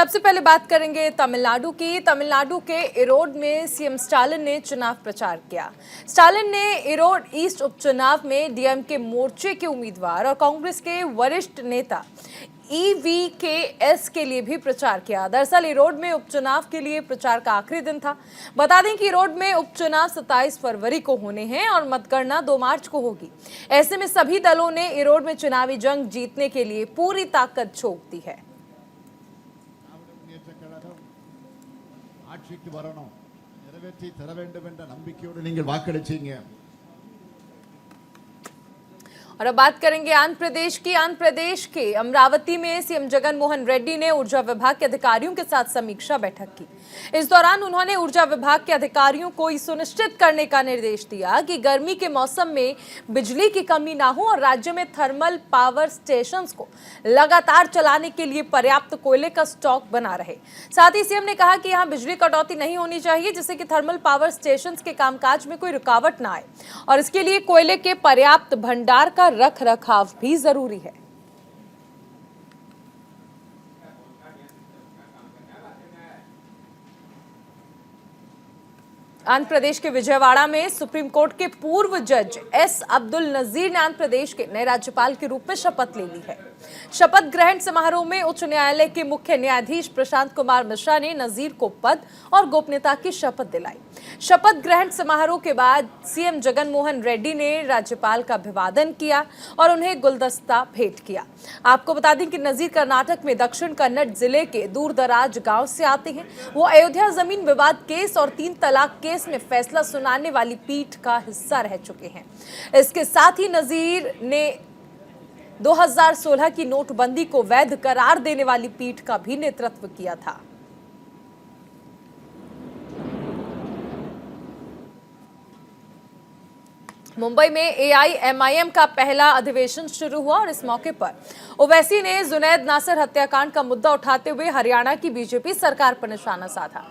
सबसे पहले बात करेंगे तमिलनाडु की। तमिलनाडु के इरोड में सीएम स्टालिन ने चुनाव प्रचार किया। स्टालिन ने इरोड ईस्ट उपचुनाव में डीएमके मोर्चे के उम्मीदवार और कांग्रेस के वरिष्ठ नेता ईवीकेएस के लिए भी प्रचार किया। दरअसल इरोड में उपचुनाव के लिए प्रचार का आखिरी दिन था। बता दें कि इरोड में उपचुनाव 27 फरवरी को होने हैं और मतगणना 2 मार्च को होगी। ऐसे में सभी दलों ने इरोड में चुनावी जंग जीतने के लिए पूरी ताकत झोंक दी है। ஆட்சிக்கு வரணும், நிறைவேற்றி தர வேண்டும் என்ற நம்பிக்கையோடு நீங்கள் வாக்களிச்சீங்க। और अब बात करेंगे आंध्र प्रदेश की। आंध्र प्रदेश के अमरावती में सीएम जगन मोहन रेड्डी ने ऊर्जा विभाग के अधिकारियों के साथ समीक्षा बैठक की। इस दौरान उन्होंने ऊर्जा विभाग के अधिकारियों को सुनिश्चित करने का निर्देश दिया कि गर्मी के मौसम में बिजली की कमी ना हो और राज्य में थर्मल पावर स्टेशंस को लगातार चलाने के लिए पर्याप्त कोयले का स्टॉक बना रहे। साथ ही सीएम ने कहा कि यहाँ बिजली कटौती नहीं होनी चाहिए, जिससे कि थर्मल पावर स्टेशंस के कामकाज में कोई रुकावट ना आए और इसके लिए कोयले के पर्याप्त भंडार का रख रखाव भी जरूरी है। आंध्र प्रदेश के विजयवाड़ा में सुप्रीम कोर्ट के पूर्व जज एस अब्दुल नजीर ने आंध्र प्रदेश के नए राज्यपाल के रूप में शपथ ले ली है। शपथ ग्रहण समारोह में उच्च न्यायालय के मुख्य न्यायाधीश प्रशांत कुमार मिश्रा ने नजीर को पद और गोपनीयता की शपथ दिलाई। शपथ ग्रहण समारोह के बाद सीएम जगन मोहन रेड्डी ने राज्यपाल का अभिवादन किया और उन्हें गुलदस्ता भेंट किया। आपको बता दें कि नजीर कर्नाटक में दक्षिण कन्नड़ जिले के दूर दराज गांव से आते हैं। वो अयोध्या जमीन विवाद केस और 3 तलाक केस में फैसला सुनाने वाली पीठ का हिस्सा रह चुके हैं। इसके साथ ही नजीर ने 2016 की नोटबंदी को वैध करार देने वाली पीठ का भी नेतृत्व किया था। मुंबई में एआईएमआईएम का पहला अधिवेशन शुरू हुआ और इस मौके पर ओवैसी ने जुनैद नासिर हत्याकांड का मुद्दा उठाते हुए हरियाणा की बीजेपी सरकार पर निशाना साधा।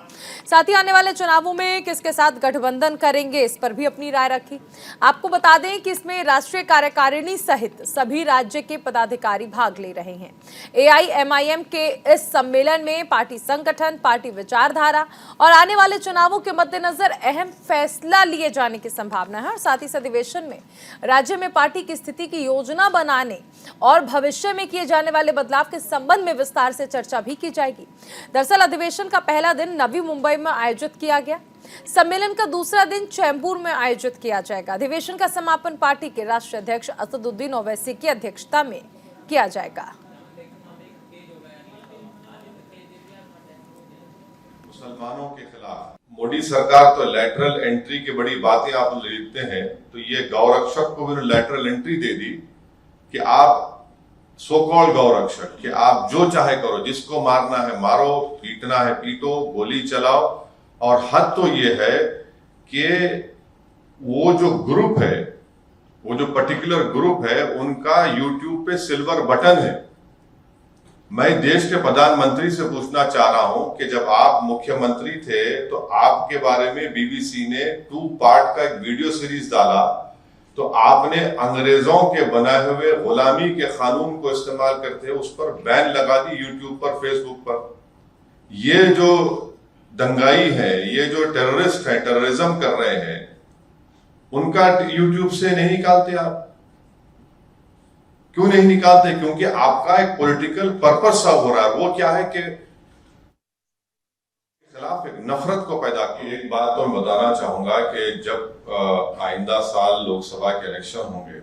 साथ ही आने वाले चुनावों में किसके साथ गठबंधन करेंगे, इस पर भी अपनी राय रखी। आपको बता दें कि इसमें राष्ट्रीय कार्यकारिणी सहित सभी राज्य के पदाधिकारी भाग ले रहे हैं। एआईएमआईएम के इस सम्मेलन में पार्टी संगठन, पार्टी विचारधारा और आने वाले चुनावों के मद्देनजर अहम फैसला लिए जाने की संभावना है और साथ ही इस अधिवेशन में राज्य में पार्टी की स्थिति की योजना बनाने और भविष्य में किए जाने वाले बदलाव के संबंध में विस्तार से चर्चा भी की जाएगी। दरअसल अधिवेशन का पहला दिन नवी मुंबई में आयोजित किया गया। सम्मेलन का दूसरा दिन चैंबूर में आयोजित किया जाएगा। अधिवेशन का समापन पार्टी के राष्ट्रीय अध्यक्ष असदुद्दीन ओवैसी की अध्यक्षता में किया जाएगा। मुसलमानों के खिलाफ मोदी सरकार तो लैटरल एंट्री की बड़ी बातें आप लिखते हैं, तो ये गौरक्षक को भी लैटरल एंट्री दे दी कि आप सो कॉल्ड गौरक्षक कि आप जो चाहे करो, जिसको मारना है मारो, पीटना है पीटो, गोली चलाओ। और हद तो ये है कि वो जो ग्रुप है, वो जो पर्टिकुलर ग्रुप है, उनका यूट्यूब पे सिल्वर बटन है। मैं देश के प्रधानमंत्री से पूछना चाह रहा हूं कि जब आप मुख्यमंत्री थे तो आपके बारे में बीबीसी ने 2 पार्ट का एक वीडियो सीरीज डाला, तो आपने अंग्रेजों के बनाए हुए गुलामी के कानून को इस्तेमाल करते उस पर बैन लगा दी यूट्यूब पर, फेसबुक पर। ये जो दंगाई है, ये जो टेररिस्ट है, टेररिज्म कर रहे हैं, उनका यूट्यूब से नहीं निकालते आप? क्यों नहीं निकालते? क्योंकि आपका एक पॉलिटिकल पर्पस सर्व हो रहा है। वो क्या है कि खिलाफ एक नफरत को पैदा की। एक बात तो मैं बताना चाहूंगा कि जब आइंदा साल लोकसभा के इलेक्शन होंगे,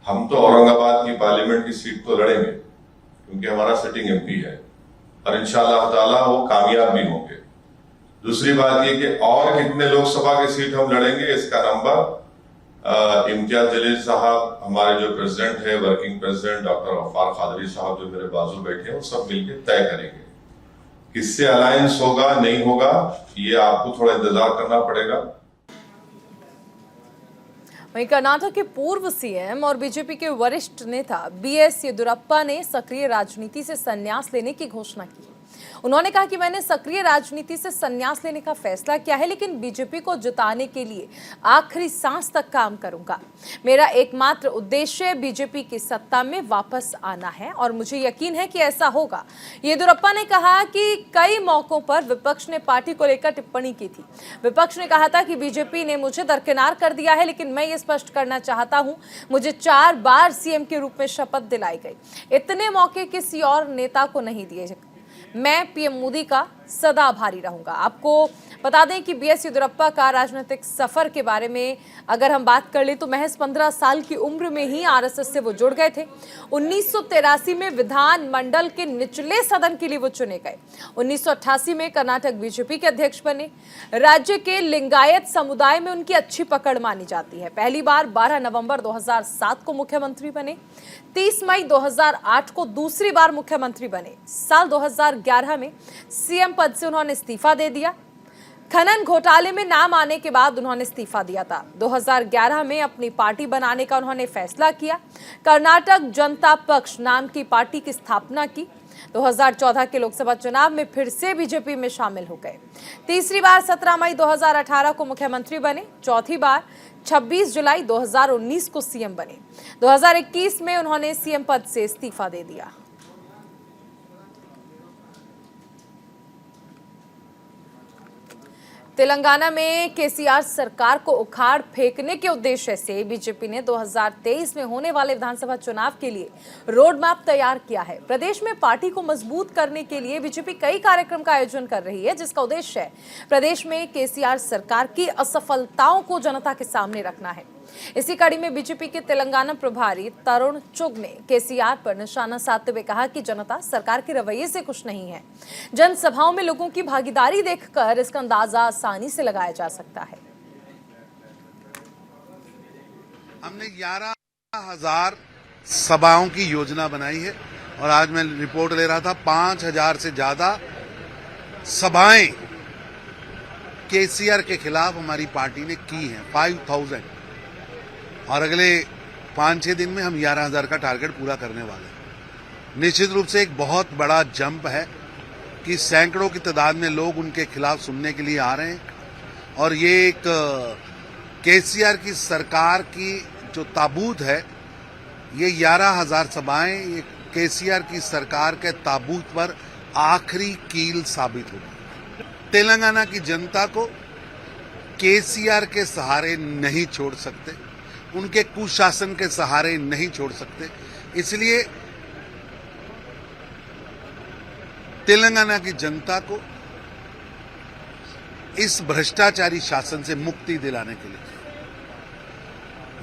हम तो औरंगाबाद की पार्लियामेंट की सीट तो लड़ेंगे क्योंकि हमारा सिटिंग एमपी है और इंशाअल्लाह ताला वो कामयाब भी होंगे। दूसरी बात ये कि और कितने लोकसभा की सीट हम लड़ेंगे, इसका नंबर इम्तियाज जलील साहब, हमारे जो प्रेसिडेंट है, working president doctor Ghaffar Qadri साहब जो मेरे बाजू बैठे हैं, वो सब मिलकर तय करेंगे किससे अलायंस होगा नहीं होगा। ये आपको थोड़ा इंतजार करना पड़ेगा। वहीं कर्नाटक के पूर्व सीएम और बीजेपी के वरिष्ठ नेता बीएस येदियुरप्पा ने सक्रिय राजनीति से संन्यास लेने की घोषणा की। उन्होंने कहा कि मैंने सक्रिय राजनीति से संन्यास लेने का फैसला किया है, लेकिन बीजेपी को जिताने के लिए आखिरी सांस तक काम करूंगा। मेरा एकमात्र उद्देश्य बीजेपी की सत्ता में वापस आना है और मुझे यकीन है कि ऐसा होगा। येदियुरप्पा ने कहा कि कई मौकों पर विपक्ष ने पार्टी को लेकर टिप्पणी की थी। विपक्ष ने कहा था कि बीजेपी ने मुझे दरकिनार कर दिया है, लेकिन मैं ये स्पष्ट करना चाहता हूं, मुझे 4 बार सीएम के रूप में शपथ दिलाई गई। इतने मौके किसी और नेता को नहीं दिए। मैं पीएम मोदी का सदा आभारी रहूंगा। आपको बता दें कि बीएस येदियुरप्पा का राजनीतिक सफर के बारे में अगर हम बात कर ले तो महज 15 साल की उम्र में ही आरएसएस से वो जुड़ गए थे। 1983 में विधानमंडल के निचले सदन के लिए वो चुने गए। 1988 में कर्नाटक बीजेपी के अध्यक्ष बने। राज्य के लिंगायत समुदाय में उनकी अच्छी पकड़ मानी जाती है। पहली बार 12 नवंबर 2007 को मुख्यमंत्री बने। 30 मई 2008 को दूसरी बार मुख्यमंत्री बने। साल 2011 में सीएम पद से उन्होंने इस्तीफा दे दिया। खनन घोटाले में नाम आने के बाद उन्होंने इस्तीफा दिया था। 2011 में अपनी पार्टी बनाने का उन्होंने फैसला किया। कर्नाटक जनता पक्ष नाम की पार्टी की स्थापना की। 2014 के लोकसभा चुनाव में फिर से बीजेपी में शामिल हो गए। तीसरी बार 17 मई 2018 को मुख्यमंत्री बने। चौथी बार 26 जुलाई 2019 को सीएम बने। 2021 में उन्होंने सीएम पद से इस्तीफा दे दिया। तेलंगाना में केसीआर सरकार को उखाड़ फेंकने के उद्देश्य से बीजेपी ने 2023 में होने वाले विधानसभा चुनाव के लिए रोड मैप तैयार किया है। प्रदेश में पार्टी को मजबूत करने के लिए बीजेपी कई कार्यक्रम का आयोजन कर रही है, जिसका उद्देश्य है प्रदेश में केसीआर सरकार की असफलताओं को जनता के सामने रखना है। इसी कड़ी में बीजेपी के तेलंगाना प्रभारी तरुण चुग ने केसीआर पर निशाना साधते हुए कहा कि जनता सरकार के रवैये से खुश नहीं है। जनसभाओं में लोगों की भागीदारी देखकर इसका अंदाजा आसानी से लगाया जा सकता है। हमने 11,000 सभाओं की योजना बनाई है और आज मैं रिपोर्ट ले रहा था 5,000 से ज्यादा सभाएं केसीआर के खिलाफ हमारी पार्टी ने की हैं। 5,000 और अगले 5-6 दिन में हम 11,000 का टारगेट पूरा करने वाले हैं। निश्चित रूप से एक बहुत बड़ा जंप है कि सैकड़ों की तादाद में लोग उनके खिलाफ सुनने के लिए आ रहे हैं और ये एक केसीआर की सरकार की जो ताबूत है, ये 11,000 सभाएं ये केसीआर की सरकार के ताबूत पर आखिरी कील साबित होगी। तेलंगाना की जनता को केसीआर के सहारे नहीं छोड़ सकते, उनके कुशासन के सहारे नहीं छोड़ सकते। इसलिए तेलंगाना की जनता को इस भ्रष्टाचारी शासन से मुक्ति दिलाने के लिए,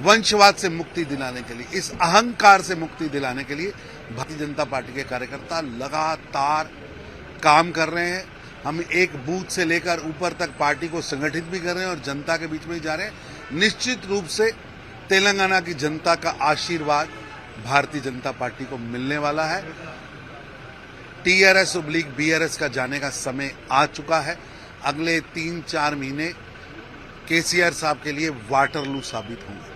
वंशवाद से मुक्ति दिलाने के लिए, इस अहंकार से मुक्ति दिलाने के लिए भारतीय जनता पार्टी के कार्यकर्ता लगातार काम कर रहे हैं। हम एक बूथ से लेकर ऊपर तक पार्टी को संगठित भी कर रहे हैं और जनता के बीच में ही जा रहे हैं। निश्चित रूप से तेलंगाना की जनता का आशीर्वाद भारतीय जनता पार्टी को मिलने वाला है। TRS/BRS का जाने का समय आ चुका है। अगले 3-4 महीने केसीआर साहब के लिए वाटरलू साबित होंगे।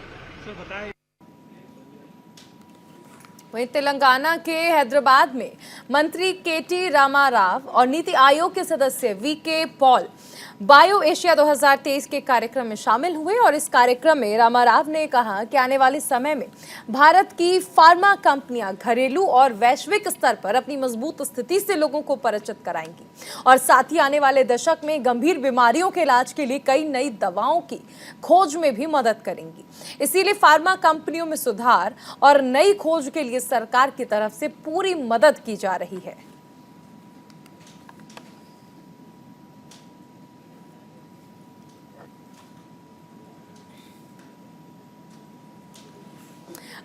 वहीं तेलंगाना के हैदराबाद में मंत्री KT रामाराव और नीति आयोग के सदस्य VK पॉल बायो एशिया 2023 के कार्यक्रम में शामिल हुए और इस कार्यक्रम में रामाराव ने कहा कि आने वाले समय में भारत की फार्मा कंपनियां घरेलू और वैश्विक स्तर पर अपनी मजबूत स्थिति से लोगों को परिचित कराएंगी और साथ ही आने वाले दशक में गंभीर बीमारियों के इलाज के लिए कई नई दवाओं की खोज में भी मदद करेंगी। इसीलिए फार्मा कंपनियों में सुधार और नई खोज के लिए सरकार की तरफ से पूरी मदद की जा रही है।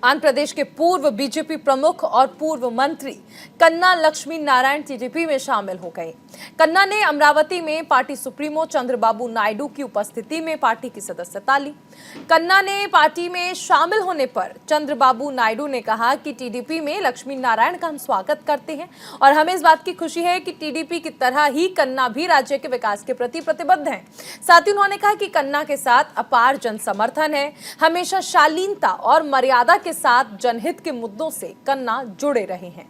आंध्र प्रदेश के पूर्व बीजेपी प्रमुख और पूर्व मंत्री कन्ना लक्ष्मी नारायण टीडीपी में शामिल हो गए। कन्ना ने अमरावती में पार्टी सुप्रीमो चंद्रबाबू नायडू की उपस्थिति में पार्टी की सदस्यता ली। कन्ना ने पार्टी में शामिल होने पर चंद्रबाबू नायडू ने कहा कि टीडीपी में लक्ष्मी नारायण का हम स्वागत करते हैं और हमें इस बात की खुशी है कि टीडीपी की तरह ही कन्ना भी राज्य के विकास के प्रति प्रतिबद्ध हैं। साथ ही उन्होंने कहा कि कन्ना के साथ अपार जन समर्थन है। हमेशा शालीनता और मर्यादा के साथ जनहित के मुद्दों से कन्ना जुड़े रहे हैं।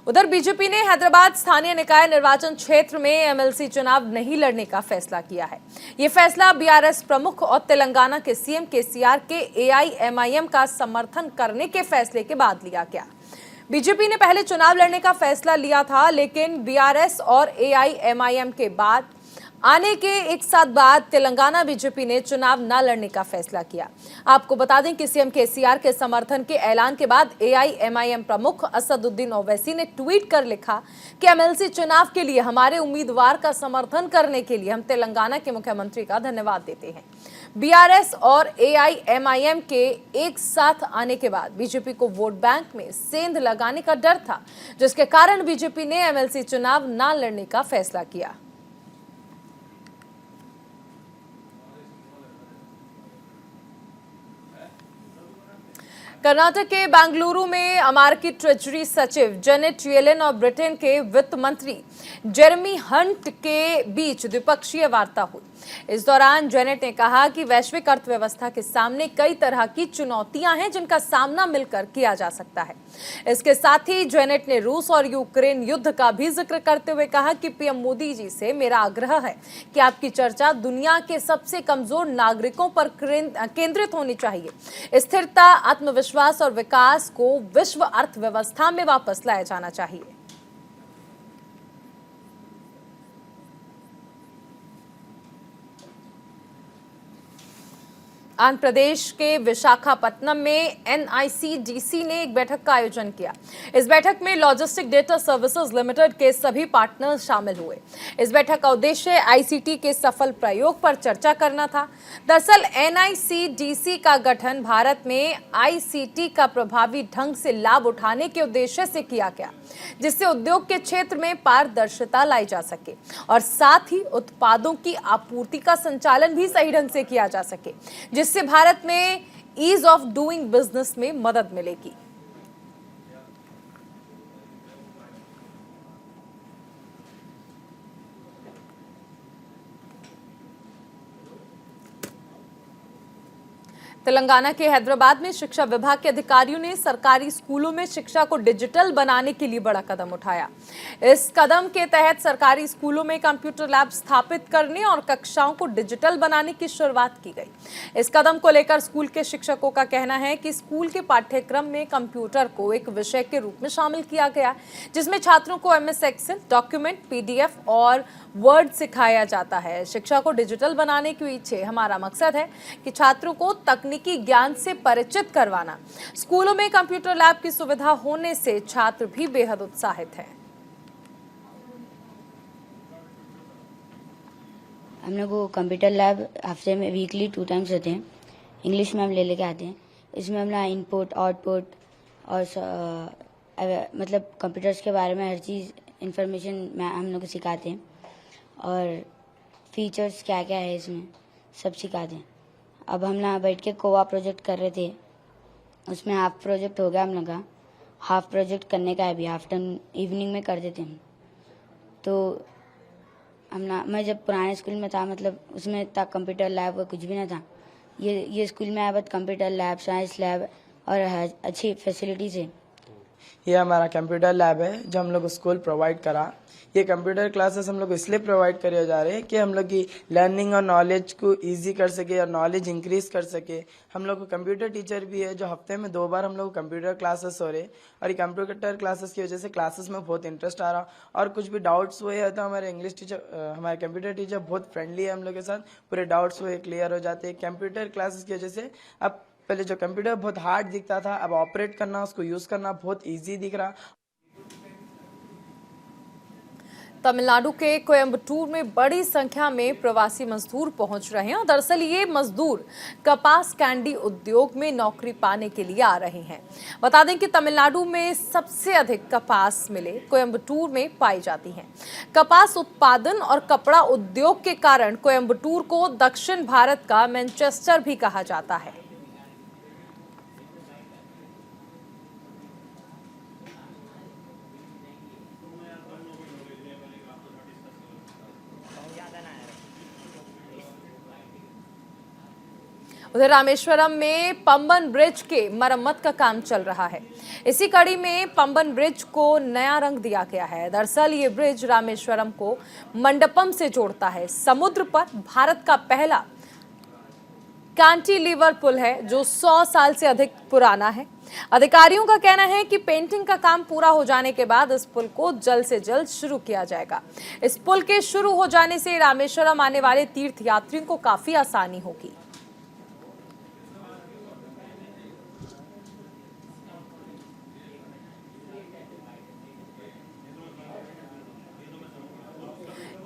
उधर बीजेपी ने हैदराबाद स्थानीय निकाय निर्वाचन क्षेत्र में एमएलसी चुनाव नहीं लड़ने का फैसला किया है। ये फैसला बीआरएस प्रमुख और तेलंगाना के सीएम केसीआर के एआईएमआईएम का समर्थन करने के फैसले के बाद लिया गया। बीजेपी ने पहले चुनाव लड़ने का फैसला लिया था, लेकिन बीआरएस और एआईएमआईएम के बाद आने के एक साथ बाद तेलंगाना बीजेपी ने चुनाव न लड़ने का फैसला किया। आपको बता दें कि सीएम केसीआर के समर्थन के ऐलान के बाद एआईएमआईएम प्रमुख असदुद्दीन ओवैसी ने ट्वीट कर लिखा कि एमएलसी चुनाव के लिए हमारे उम्मीदवार का समर्थन करने के लिए हम तेलंगाना के मुख्यमंत्री का धन्यवाद देते हैं। बीआरएस और एआईएमआईएम के एक साथ आने के बाद बीजेपी को वोट बैंक में सेंध लगाने का डर था, जिसके कारण बीजेपी ने एमएलसी चुनाव न लड़ने का फैसला किया। कर्नाटक के बेंगलुरु में अमेरिकी ट्रेजरी सचिव जेनेट येलेन और ब्रिटेन के वित्त मंत्री जेरेमी हंट के बीच द्विपक्षीय वार्ता हुई। इस दौरान जेनेट ने कहा कि वैश्विक अर्थव्यवस्था के सामने कई तरह की चुनौतियां हैं, जिनका सामना मिलकर किया जा सकता है। इसके साथ ही जेनेट ने रूस और यूक्रेन युद्ध का भी जिक्र करते हुए कहा कि पीएम मोदी जी से मेरा आग्रह है कि आपकी चर्चा दुनिया के सबसे कमजोर नागरिकों पर केंद्रित होनी चाहिए। स्थिरता, आत्मविश्वास और विकास को विश्व अर्थव्यवस्था में वापस लाया जाना चाहिए। आंध्र प्रदेश के विशाखापत्तनम में एनआईसीडीसी ने एक बैठक का आयोजन किया। इस बैठक में लॉजिस्टिक डेटा सर्विसेज लिमिटेड के सभी पार्टनर्स शामिल हुए। इस बैठक का उद्देश्य आईसीटी के सफल प्रयोग पर चर्चा करना था। दरअसल एनआईसीडीसी का गठन भारत में आईसीटी का प्रभावी ढंग से लाभ उठाने के उद्देश्य से किया गया, जिससे उद्योग के क्षेत्र में पारदर्शिता लाई जा सके और साथ ही उत्पादों की आपूर्ति का संचालन भी सही ढंग से किया जा सके, जिससे भारत में ईज ऑफ डूइंग बिजनेस में मदद मिलेगी। तेलंगाना के हैदराबाद में शिक्षा विभाग के अधिकारियों ने सरकारी स्कूलों में शिक्षा को डिजिटल बनाने के लिए बड़ा कदम उठाया। इस कदम के तहत सरकारी स्कूलों में कंप्यूटर लैब स्थापित करने और कक्षाओं को डिजिटल बनाने की शुरुआत की गई। इस कदम को लेकर स्कूल के शिक्षकों का कहना है कि स्कूल के पाठ्यक्रम में कंप्यूटर को एक विषय के रूप में शामिल किया गया, जिसमें छात्रों को एमएस एक्सेल, डॉक्यूमेंट, पीडीएफ और वर्ड सिखाया जाता है। शिक्षा को डिजिटल बनाने के पीछे हमारा मकसद है कि छात्रों को तकनीकी ज्ञान से परिचित करवाना। स्कूलों में कंप्यूटर लैब की सुविधा होने से छात्र भी बेहद उत्साहित हैं। हम लोग को कंप्यूटर लैब हफ्ते में वीकली 2 टाइम्स होते हैं। इंग्लिश में हम ले लेके आते हैं। इसमें हम ना इनपुट, आउटपुट और मतलब कंप्यूटर्स के बारे में हर चीज़ इंफॉर्मेशन हम लोग को सिखाते हैं और फीचर्स क्या क्या है इसमें सब सिखाते हैं। अब हम ना बैठ के कोवा प्रोजेक्ट कर रहे थे, उसमें हाफ प्रोजेक्ट हो गया हम लोग का। हाफ प्रोजेक्ट करने का है, अभी आफ्टरनून इवनिंग में कर देते हम। तो हम ना, मैं जब पुराने स्कूल में था मतलब उसमें इतना कंप्यूटर लैब कुछ भी ना था। ये स्कूल में आया बाद कंप्यूटर लैब, साइंस लैब और अच्छी फैसिलिटीज़ है। ये हमारा कंप्यूटर लैब है जो हम लोग स्कूल प्रोवाइड करा। ये कंप्यूटर क्लासेस हम लोग इसलिए प्रोवाइड करे जा रहे हैं कि हम लोग की लर्निंग और नॉलेज को इजी कर सके और नॉलेज इंक्रीज कर सके। हम लोग को कंप्यूटर टीचर भी है जो हफ्ते में 2 बार हम लोग कंप्यूटर क्लासेस हो रहे, और ये कंप्यूटर क्लासेस की वजह से क्लासेस में बहुत इंटरेस्ट आ रहा। और कुछ भी डाउट्स हुए तो हमारे इंग्लिश टीचर, हमारे कंप्यूटर टीचर बहुत फ्रेंडली है हम लोग के साथ। पूरे डाउट्स हुए क्लियर हो जाते हैं कंप्यूटर क्लासेस की वजह से। अब पहले जो कंप्यूटर बहुत हार्ड दिखता था, अब ऑपरेट करना, उसको यूज करना बहुत इजी दिख रहा। तमिलनाडु के कोयम्बटूर में बड़ी संख्या में प्रवासी मजदूर पहुंच रहे हैं और दरअसल ये मजदूर कपास कैंडी उद्योग में नौकरी पाने के लिए आ रहे हैं। बता दें कि तमिलनाडु में सबसे अधिक कपास मिलें कोयम्बटूर में पाई जाती हैं। कपास उत्पादन और कपड़ा उद्योग के कारण कोयम्बटूर को दक्षिण भारत का मैनचेस्टर भी कहा जाता है। उधर रामेश्वरम में पंबन ब्रिज के मरम्मत का काम चल रहा है। इसी कड़ी में पंबन ब्रिज को नया रंग दिया गया है। दरअसल ये ब्रिज रामेश्वरम को मंडपम से जोड़ता है। समुद्र पर भारत का पहला कैंटिलीवर पुल है जो 100 साल से अधिक पुराना है। अधिकारियों का कहना है कि पेंटिंग का काम पूरा हो जाने के बाद इस पुल को जल्द से जल्द शुरू किया जाएगा। इस पुल के शुरू हो जाने से रामेश्वरम आने वाले तीर्थयात्रियों को काफी आसानी होगी।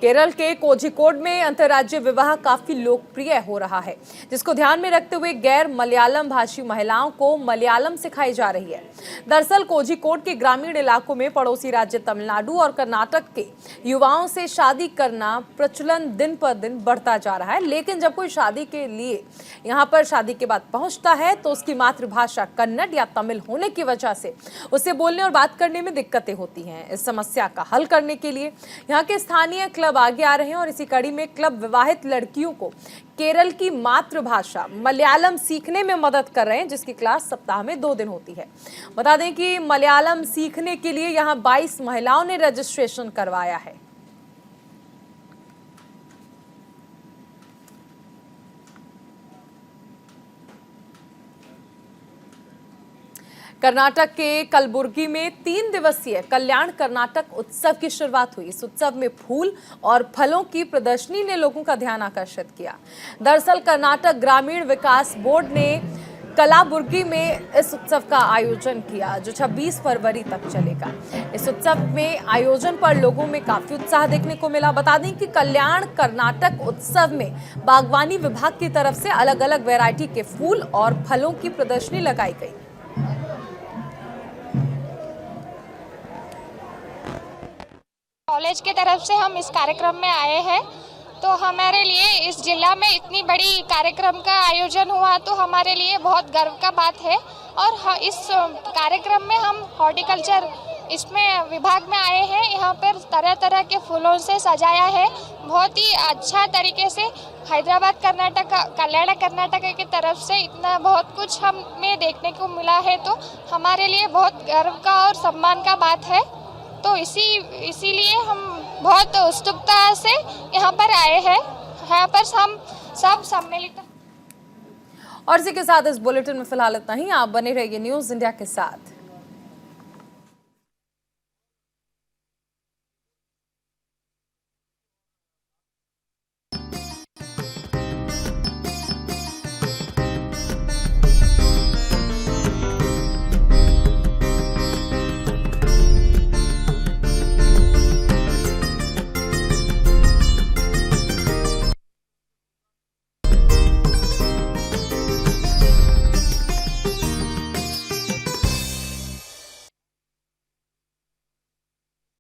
केरल के कोझिकोड में अंतर्राज्यीय विवाह काफी लोकप्रिय हो रहा है, जिसको ध्यान में रखते हुए गैर मलयालम भाषी महिलाओं को मलयालम सिखाई जा रही है। दरअसल कोझिकोड के ग्रामीण इलाकों में पड़ोसी राज्य तमिलनाडु और कर्नाटक के युवाओं से शादी करना प्रचलन दिन पर दिन बढ़ता जा रहा है। लेकिन जब कोई शादी के लिए यहाँ पर शादी के बाद पहुंचता है तो उसकी मातृभाषा कन्नड़ या तमिल होने की वजह से उसे बोलने और बात करने में दिक्कतें होती हैं। इस समस्या का हल करने के लिए यहाँ के स्थानीय क्लब आगे आ रहे हैं और इसी कड़ी में क्लब विवाहित लड़कियों को केरल की मातृभाषा मलयालम सीखने में मदद कर रहे हैं, जिसकी क्लास सप्ताह में 2 दिन होती है। बता दें कि मलयालम सीखने के लिए यहां 22 महिलाओं ने रजिस्ट्रेशन करवाया है। कर्नाटक के कलबुर्गी में 3 दिवसीय कल्याण कर्नाटक उत्सव की शुरुआत हुई। इस उत्सव में फूल और फलों की प्रदर्शनी ने लोगों का ध्यान आकर्षित किया। दरअसल कर्नाटक ग्रामीण विकास बोर्ड ने कलाबुर्गी में इस उत्सव का आयोजन किया जो 26 फरवरी तक चलेगा। इस उत्सव में आयोजन पर लोगों में काफी उत्साह देखने को मिला। बता दें कि कल्याण कर्नाटक उत्सव में बागवानी विभाग की तरफ से अलग अलग वैरायटी के फूल और फलों की प्रदर्शनी लगाई गई। कॉलेज की तरफ से हम इस कार्यक्रम में आए हैं, तो हमारे लिए इस जिला में इतनी बड़ी कार्यक्रम का आयोजन हुआ तो हमारे लिए बहुत गर्व का बात है। और इस कार्यक्रम में हम हॉर्टिकल्चर इसमें विभाग में आए हैं। यहाँ पर तरह तरह के फूलों से सजाया है। बहुत ही अच्छा तरीके से हैदराबाद कर्नाटक कल्याण कर्नाटक की तरफ से इतना बहुत कुछ हमें देखने को मिला है, तो हमारे लिए बहुत गर्व का और सम्मान का बात है। तो इसीलिए हम बहुत उत्सुकता से यहाँ पर आए हैं। यहाँ पर हम सब सम्मिलित। और इसी के साथ इस बुलेटिन में फिलहाल इतना ही। आप बने रहिए न्यूज़ इंडिया के साथ।